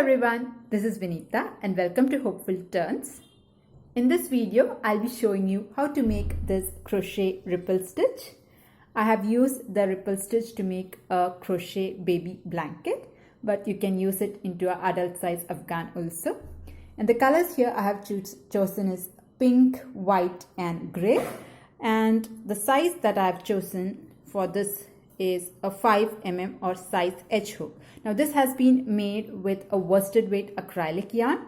everyone, this is Vinita and welcome to Hopeful Turns. In this video, I'll be showing you how to make this crochet ripple stitch. I have used the ripple stitch to make a crochet baby blanket, but you can use it into an adult size Afghan also. And the colors here I have chosen is pink, white and grey. And the size that I have chosen for this is a 5mm or size edge hook. Now this has been made with a worsted weight acrylic yarn.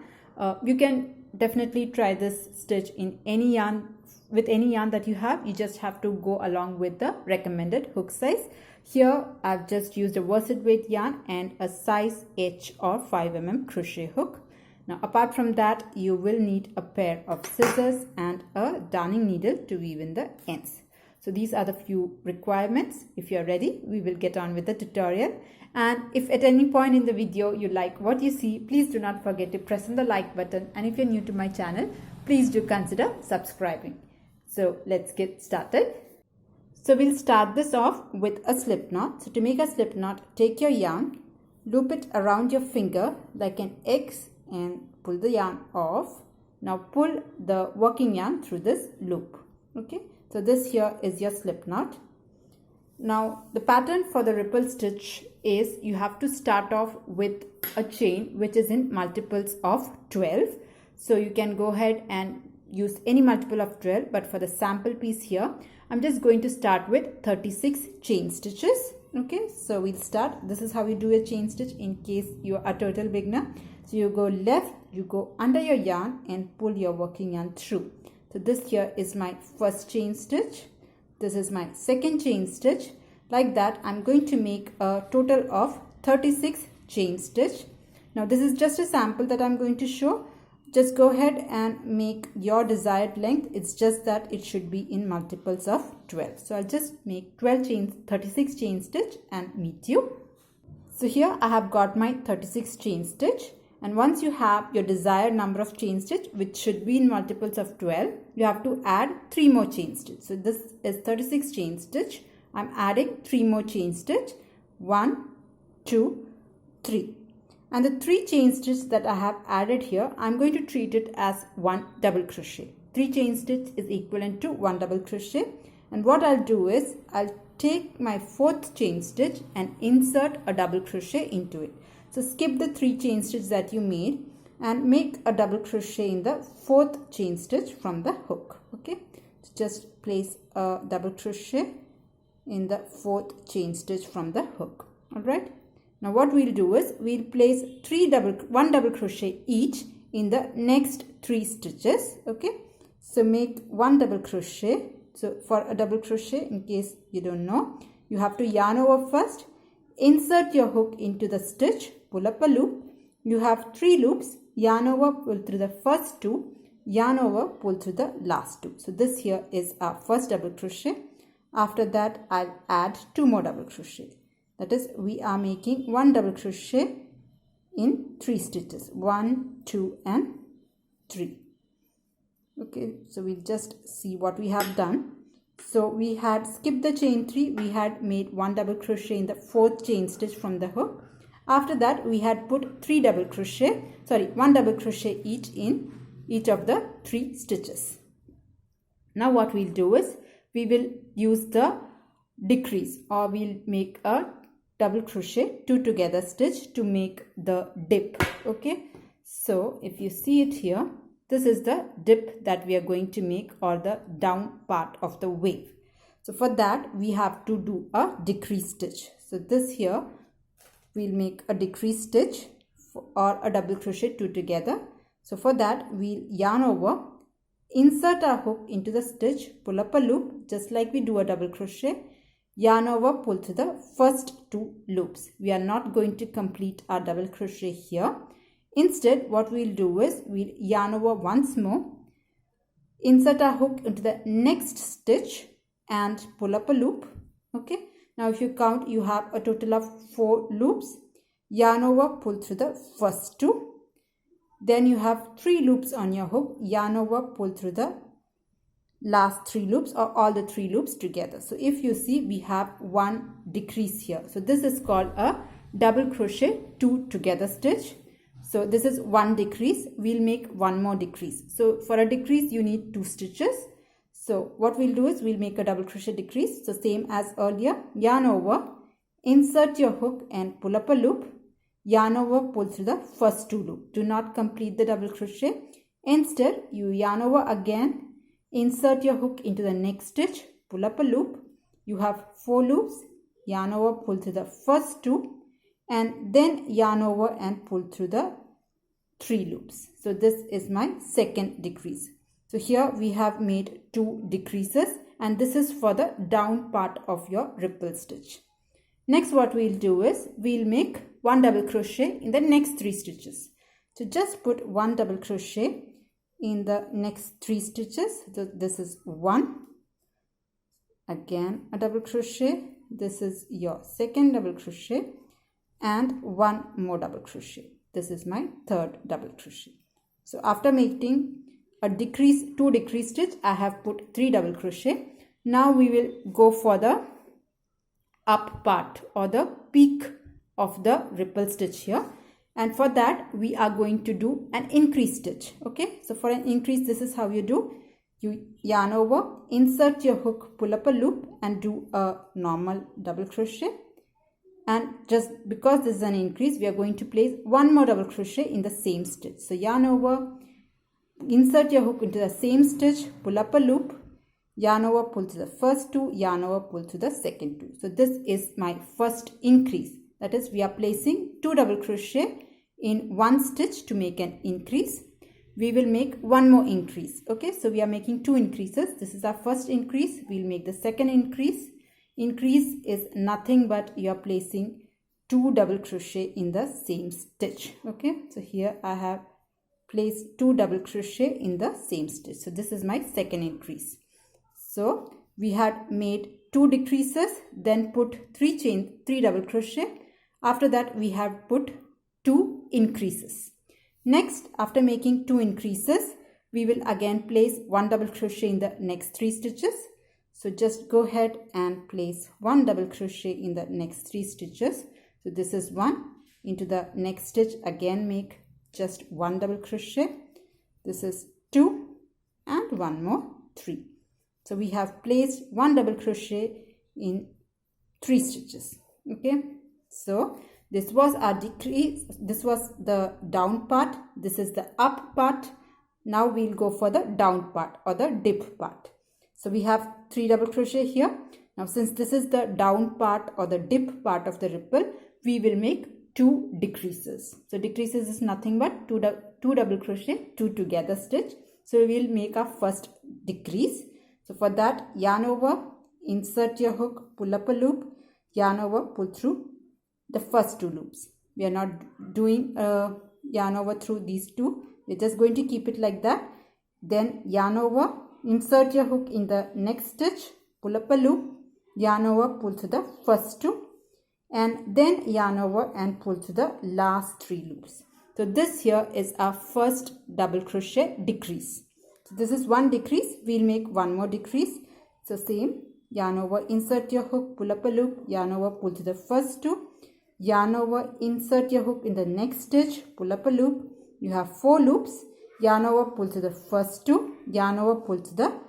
You can definitely try this stitch in any yarn, with any yarn that you have. You just have to go along with the recommended hook size. Here I've just used a worsted weight yarn and a size edge or 5mm crochet hook. Now apart from that, you will need a pair of scissors and a darning needle to weave in the ends. So these are the few requirements. If you are ready, we will get on with the tutorial. And if at any point in the video you like what you see, please do not forget to press on the like button. And if you're new to my channel, please do consider subscribing. So let's get started. So we'll start this off with a slip knot. So to make a slip knot, take your yarn, loop it around your finger like an X and pull the yarn off. Now pull the working yarn through this loop. Okay. So this here is your slip knot. Now the pattern for the ripple stitch is you have to start off with a chain which is in multiples of 12. So you can go ahead and use any multiple of 12, but for the sample piece here, I'm just going to start with 36 chain stitches. Okay, so we'll start. This is how we do a chain stitch in case you are a total beginner. So you go left, you go under your yarn and pull your working yarn through. So this here is my first chain stitch. This is my second chain stitch. Like that, I'm going to make a total of 36 chain stitch. Now this is just a sample that I'm going to show. Just go ahead and make your desired length. It's just that it should be in multiples of 12. So I'll just make 36 chain stitch and meet you. So here I have got my 36 chain stitch. And once you have your desired number of chain stitch, which should be in multiples of 12, you have to add 3 more chain stitch. So this is 36 chain stitch. I'm adding 3 more chain stitch. 1, 2, 3. And the 3 chain stitch that I have added here, I'm going to treat it as 1 double crochet. 3 chain stitch is equivalent to 1 double crochet. And what I'll do is, I'll take my 4th chain stitch and insert a double crochet into it. So skip the 3 chain stitches that you made and make a double crochet in the 4th chain stitch from the hook. Okay, so just place a double crochet in the 4th chain stitch from the hook. All right. Now what we'll do is we'll place 1 double crochet each in the next 3 stitches. Okay, so make 1 double crochet. So for a double crochet, in case you don't know, you have to yarn over first, insert your hook into the stitch, pull up a loop. You have 3 loops, yarn over, pull through the first 2, yarn over, pull through the last 2. So this here is our first double crochet. After that, I'll add 2 more double crochet. That is, we are making 1 double crochet in 3 stitches. 1, 2 and 3. Okay, so we'll just see what we have done. So we had skipped the chain 3. We had made 1 double crochet in the 4th chain stitch from the hook. After that, we had put 1 double crochet each in each of the 3 stitches. Now what we'll do is we will use the decrease, or we'll make a double crochet 2 together stitch to make the dip. Okay, so if you see it here, this is the dip that we are going to make, or the down part of the wave. So for that, we have to do a decrease stitch. So this here, we'll make a decrease stitch or a double crochet 2 together. So for that, we'll yarn over, insert our hook into the stitch, pull up a loop just like we do a double crochet, yarn over, pull through the first 2 loops. We are not going to complete our double crochet here. Instead, what we'll do is we'll yarn over once more, insert our hook into the next stitch and pull up a loop. Okay, now if you count, you have a total of 4 loops. Yarn over, pull through the first 2. Then you have 3 loops on your hook. Yarn over, pull through the last 3 loops, or all the 3 loops together. So if you see, we have 1 decrease here. So this is called a double crochet 2 together stitch. So this is one decrease. We'll make one more decrease. So for a decrease you need 2 stitches. So what we'll do is we'll make a double crochet decrease. So same as earlier, yarn over, insert your hook and pull up a loop, yarn over, pull through the first 2 loops. Do not complete the double crochet. Instead you yarn over again, insert your hook into the next stitch, pull up a loop. You have 4 loops, yarn over, pull through the first 2, and then yarn over and pull through the 3 loops. So this is my second decrease. So here we have made 2 decreases, and this is for the down part of your ripple stitch. Next what we'll do is we'll make 1 double crochet in the next 3 stitches. So just put 1 double crochet in the next 3 stitches. So this is 1, again a double crochet, this is your second double crochet, and 1 more double crochet. This is my third double crochet. So after making a decrease, 2 decrease stitch, I have put 3 double crochet. Now we will go for the up part or the peak of the ripple stitch here, and for that we are going to do an increase stitch. Okay, so for an increase, this is how you do. You yarn over, insert your hook, pull up a loop and do a normal double crochet. And just because this is an increase, we are going to place 1 more double crochet in the same stitch. So yarn over, insert your hook into the same stitch, pull up a loop, yarn over, pull to the first 2, yarn over, pull to the second 2. So this is my first increase. That is, we are placing 2 double crochet in 1 stitch to make an increase. We will make 1 more increase. Okay, so we are making 2 increases. This is our first increase. We'll make the second increase. Increase is nothing but you are placing 2 double crochet in the same stitch. Okay, so here I have placed 2 double crochet in the same stitch. So this is my second increase. So we had made 2 decreases, then put 3 double crochet. After that we have put 2 increases. Next, after making 2 increases, we will again place 1 double crochet in the next 3 stitches. So just go ahead and place 1 double crochet in the next 3 stitches. So this is 1. Into the next stitch, again make just 1 double crochet. This is 2 and 1 more, 3. So we have placed 1 double crochet in 3 stitches. Okay, so this was our decrease. This was the down part. This is the up part. Now we'll go for the down part or the dip part. So we have 3 double crochet here. Now since this is the down part or the dip part of the ripple, we will make 2 decreases. So decreases is nothing but 2 double crochet, 2 together stitch. So we will make our first decrease. So for that, yarn over, insert your hook, pull up a loop, yarn over, pull through the first 2 loops. We are not doing yarn over through these 2. We're just going to keep it like that. Then yarn over, insert your hook in the next stitch, pull up a loop, yarn over, pull through the first 2, and then yarn over and pull through the last 3 loops. So this here is our first double crochet decrease. So this is 1 decrease. We'll make 1 more decrease. So same, yarn over, insert your hook, pull up a loop, yarn over, pull through the first 2, yarn over, insert your hook in the next stitch, pull up a loop. You have 4 loops, yarn over, pull to the first 2, yarn over, pull to the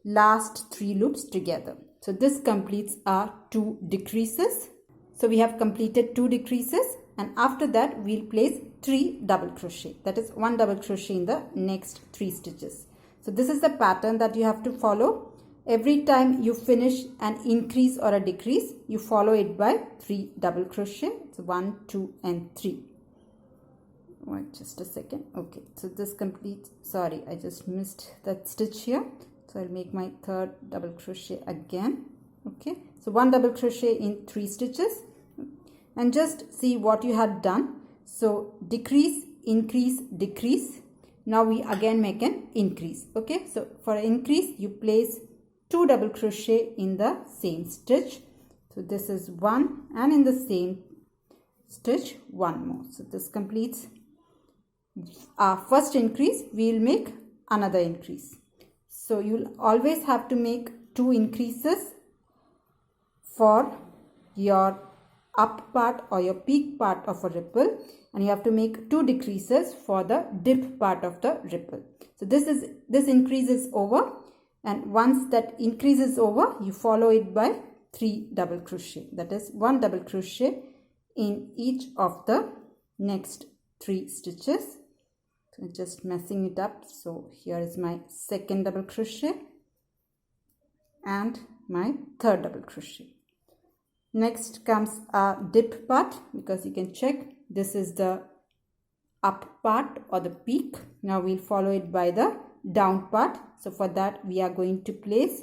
last 3 loops together. So this completes our 2 decreases. So we have completed 2 decreases, and after that we'll place 3 double crochet. That is 1 double crochet in the next 3 stitches. So this is the pattern that you have to follow. Every time you finish an increase or a decrease, you follow it by 3 double crochet. So 1, 2 and 3. Wait just a second. Okay, so this completes, sorry, I just missed that stitch here. So I'll make my 3rd double crochet again. Okay, so 1 double crochet in 3 stitches, and just see what you had done. So decrease, increase, decrease. Now we again make an increase. Okay, so for an increase you place 2 double crochet in the same stitch. So this is 1, and in the same stitch 1 more. So this completes our first increase. We will make another increase. So you'll always have to make 2 increases for your up part or your peak part of a ripple, and you have to make 2 decreases for the dip part of the ripple. So this increase is over, and once that increase is over, you follow it by 3 double crochet. That is 1 double crochet in each of the next 3 stitches. So just messing it up. So here is my second double crochet and my third double crochet. Next comes a dip part, because you can check this is the up part or the peak. Now we'll follow it by the down part. So for that we are going to place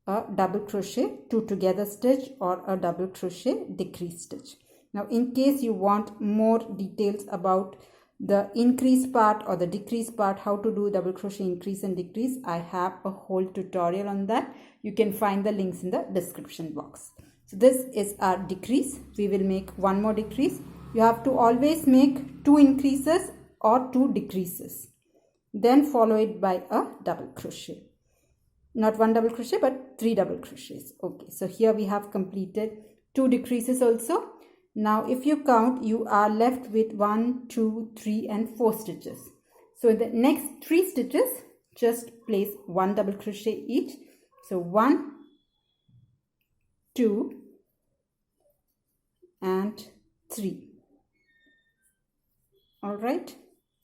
a double crochet 2 together stitch or a double crochet decrease stitch. Now in case you want more details about the increase part or the decrease part, how to do double crochet increase and decrease, I have a whole tutorial on that. You can find the links in the description box. So this is our decrease. We will make 1 more decrease. You have to always make 2 increases or 2 decreases. Then follow it by a double crochet. Not 1 double crochet but 3 double crochets. Okay, so here we have completed 2 decreases also. Now if you count, you are left with 1, 2, 3 and 4 stitches. So in the next 3 stitches, just place 1 double crochet each. So 1, 2 and 3. Alright.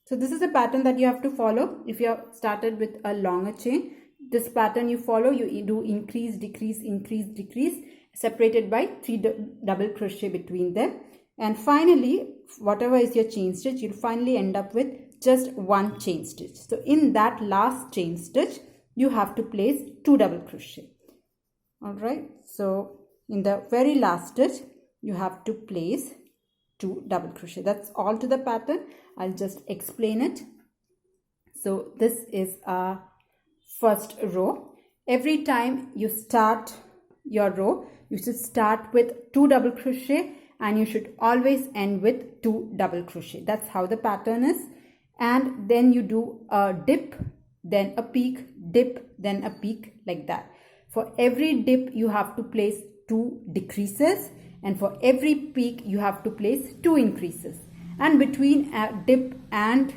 So this is a pattern that you have to follow. If you have started with a longer chain, this pattern you follow, you do increase, decrease, increase, decrease, separated by 3 double crochet between them. And finally, whatever is your chain stitch, you'll finally end up with just 1 chain stitch. So in that last chain stitch, you have to place 2 double crochet. Alright. So in the very last stitch, you have to place 2 double crochet. That's all to the pattern. I'll just explain it. So this is our first row. Every time you start your row, you should start with 2 double crochet and you should always end with 2 double crochet. That's how the pattern is. And then you do a dip, then a peak, dip, then a peak, like that. For every dip you have to place 2 decreases, and for every peak you have to place 2 increases. And between a dip and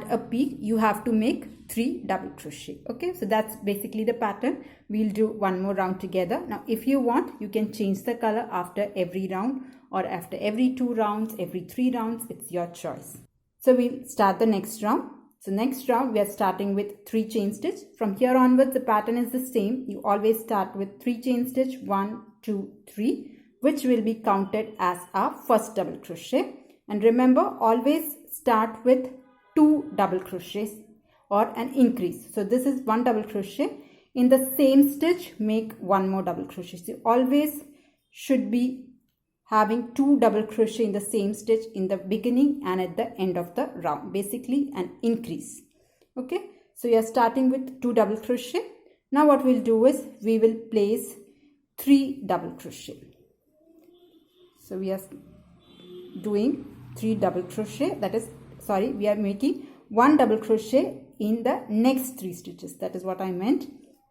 a peak you have to make 3 double crochet. Okay, so that's basically the pattern. We'll do 1 more round together. Now if you want, you can change the color after every round or after every 2 rounds, every 3 rounds. It's your choice. So we'll start the next round. So next round we are starting with 3 chain stitch. From here onwards the pattern is the same. You always start with 3 chain stitch, 1, 2, 3, which will be counted as our first double crochet. And remember, always start with 2 double crochets or an increase. So this is 1 double crochet. In the same stitch, make 1 more double crochet. So you always should be having 2 double crochet in the same stitch in the beginning and at the end of the round. Basically an increase. Okay, so you are starting with 2 double crochet. Now what we'll do is we will place 3 double crochet. So we are doing 3 double crochet. That is, sorry, we are making 1 double crochet in the next 3 stitches. That is what I meant.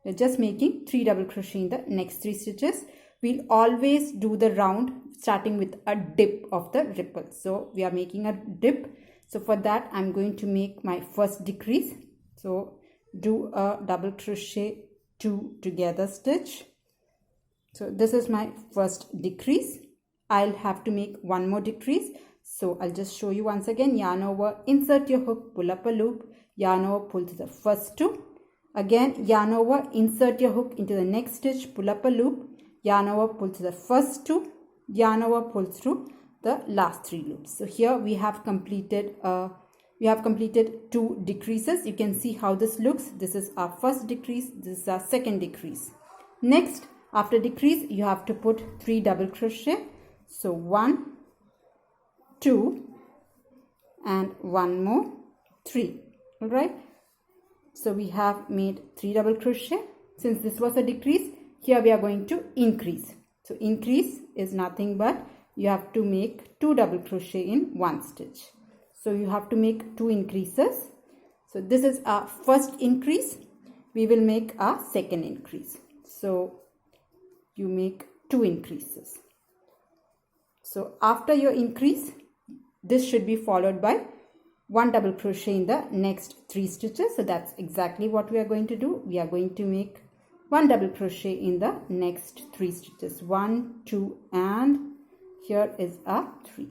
We're just making 3 double crochet in the next 3 stitches. We'll always do the round starting with a dip of the ripple. So we are making a dip. So for that I'm going to make my first decrease. So do a double crochet 2 together stitch. So this is my first decrease. I'll have to make 1 more decrease. So I'll just show you once again. Yarn over, insert your hook, pull up a loop, yarn over, pull to the first 2. Again, yarn over, insert your hook into the next stitch, pull up a loop, yarn over, pull to the first 2, yarn over, pull through the last 3 loops. So here we have completed 2 decreases. You can see how this looks. This is our first decrease. This is our second decrease. Next, after decrease, you have to put 3 double crochet. So 1, 2 and 1 more, 3. All right. So we have made 3 double crochet. Since this was a decrease, here we are going to increase. So increase is nothing but you have to make 2 double crochet in 1 stitch. So you have to make 2 increases. So this is our first increase. We will make our second increase. So you make 2 increases. So after your increase, this should be followed by 1 double crochet in the next 3 stitches. So that's exactly what we are going to do. We are going to make 1 double crochet in the next 3 stitches. 1, 2, and here is a 3.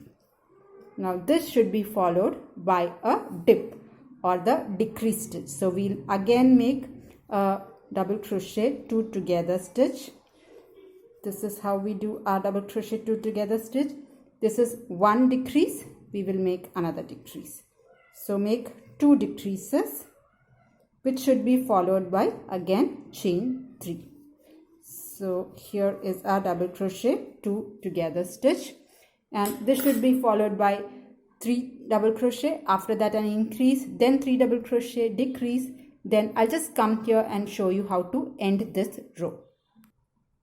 Now this should be followed by a dip or the decrease stitch. So we'll again make a double crochet 2 together stitch. This is how we do our double crochet 2 together stitch. This is 1 decrease. We will make another decrease. So make 2 decreases, which should be followed by again chain 3. So here is our double crochet 2 together stitch, and this should be followed by 3 double crochet, after that an increase, then 3 double crochet, decrease. Then I'll just come here and show you how to end this row.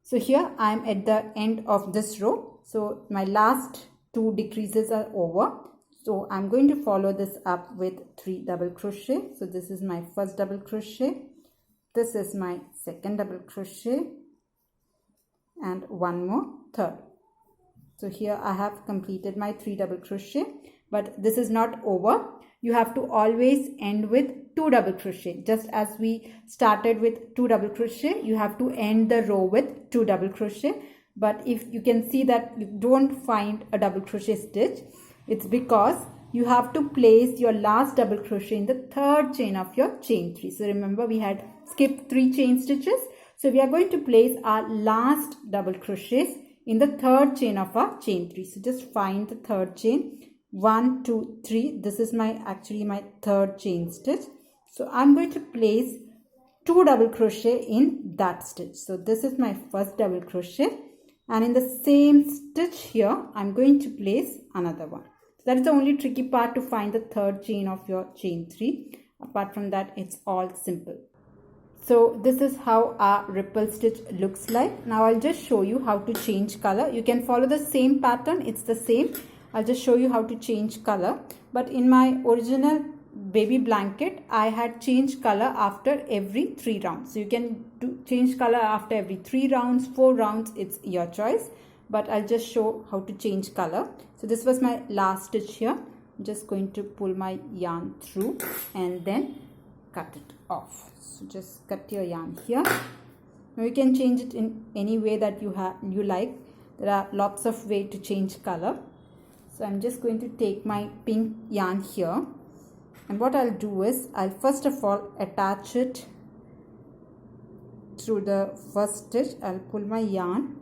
So here I am at the end of this row. So my last 2 decreases are over. So I'm going to follow this up with 3 double crochet. So this is my first double crochet. This is my second double crochet, and one more third. So here I have completed my 3 double crochet, but this is not over. You have to always end with 2 double crochet. Just as we started with 2 double crochet, you have to end the row with 2 double crochet. But if you can see that you don't find a double crochet stitch, it's because you have to place your last double crochet in the third chain of your chain 3. So remember, we had skipped 3 chain stitches. So we are going to place our last double crochets in the third chain of our chain 3. So just find the third chain. 1, 2, 3. This is actually my third chain stitch. So I'm going to place 2 double crochet in that stitch. So this is my first double crochet, and in the same stitch here I'm going to place another one. So that is the only tricky part, to find the third chain of your chain 3. Apart from that, it's all simple. So this is how our ripple stitch looks like. Now I'll just show you how to change color. You can follow the same pattern, it's the same. I'll just show you how to change color. But in my original baby blanket, I had changed color after every 3 rounds. So you can change color after every 3 rounds, 4 rounds, it's your choice. But I'll just show how to change color. So this was my last stitch here. I'm just going to pull my yarn through and then cut it off. So just cut your yarn here. Now you can change it in any way that you like. There are lots of ways to change color. So I'm just going to take my pink yarn here, and what I'll do is I'll first of all attach it through the first stitch. I'll pull my yarn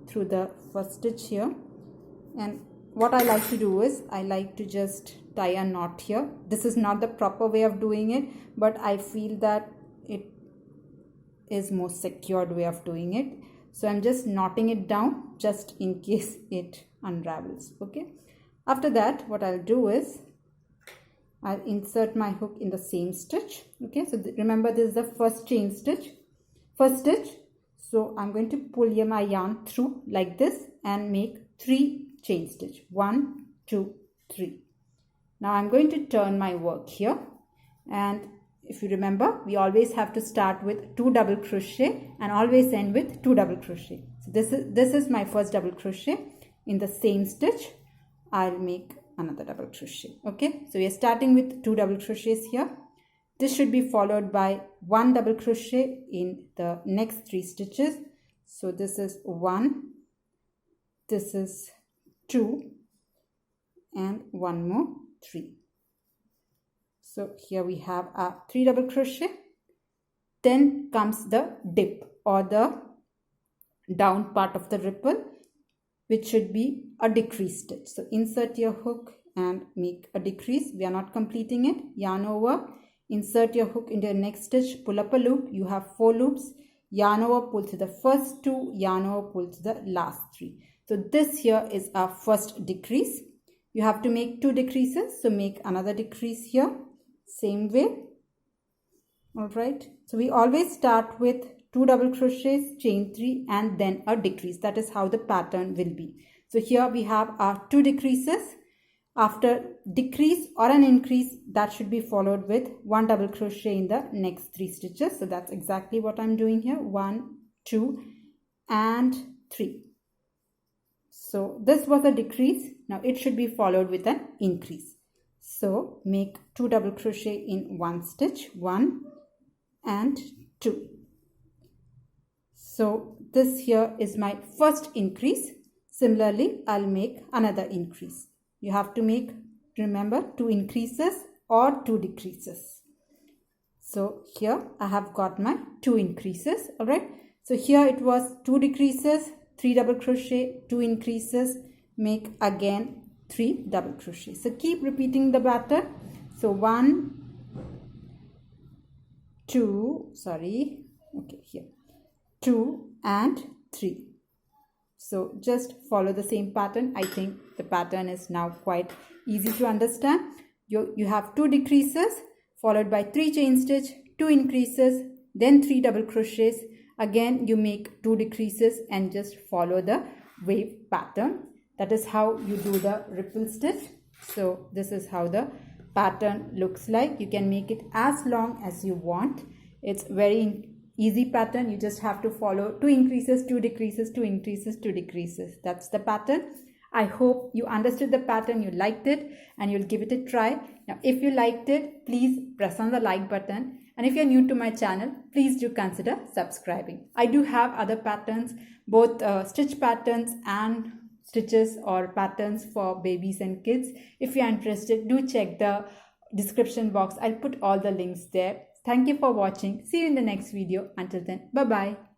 through the first stitch here, and what I like to do is I like to just tie a knot here. This is not the proper way of doing it, but I feel that it is more secured way of doing it. So I'm just knotting it down just in case it unravels. Okay. After that, what I'll do is I'll insert my hook in the same stitch. Okay. So remember, this is the first chain stitch, first stitch. So I'm going to pull my yarn through like this and make 3 chain stitch. 1, 2, 3. Now I'm going to turn my work here, and if you remember, we always have to start with 2 double crochet and always end with 2 double crochet. So this is my first double crochet. In the same stitch, I'll make another double crochet. Okay, so we are starting with 2 double crochets here. This should be followed by 1 double crochet in the next 3 stitches. So this is 1, this is 2, and one more 3. So here we have a 3 double crochet. Then comes the dip or the down part of the ripple, which should be a decrease stitch. So insert your hook and make a decrease. We are not completing it. Yarn over, insert your hook into the next stitch, pull up a loop. You have 4 loops. Yarn over, pull to the first 2, yarn over, pull to the last 3. So this here is our first decrease. You have to make 2 decreases. So make another decrease here. Same way. Alright. So we always start with 2 double crochets, chain 3, and then a decrease. That is how the pattern will be. So here we have our 2 decreases. After decrease or an increase, that should be followed with 1 double crochet in the next 3 stitches. So that's exactly what I'm doing here. 1, 2, and 3. So this was a decrease. Now it should be followed with an increase. So make 2 double crochet in one stitch, 1 and 2. So this here is my first increase. Similarly, I'll make another increase. You have to make, remember, 2 increases or 2 decreases. So here I have got my 2 increases. Alright. So here it was 2 decreases, 3 double crochet, 2 increases, make again 3 double crochet. So keep repeating the pattern. So 1, 2, here 2 and 3. So just follow the same pattern. I think the pattern is now quite easy to understand. You have 2 decreases followed by 3 chain stitch, 2 increases, then 3 double crochets. Again you make 2 decreases and just follow the wave pattern. That is how you do the ripple stitch. So this is how the pattern looks like. You can make it as long as you want. It's very easy pattern. You just have to follow 2 increases, 2 decreases, 2 increases, 2 decreases. That's the pattern. I hope you understood the pattern, you liked it, and you'll give it a try. Now if you liked it, please press on the like button. And if you're new to my channel, please do consider subscribing. I do have other patterns, both stitch patterns and stitches or patterns for babies and kids. If you're interested, do check the description box. I'll put all the links there. Thank you for watching. See you in the next video. Until then, bye-bye.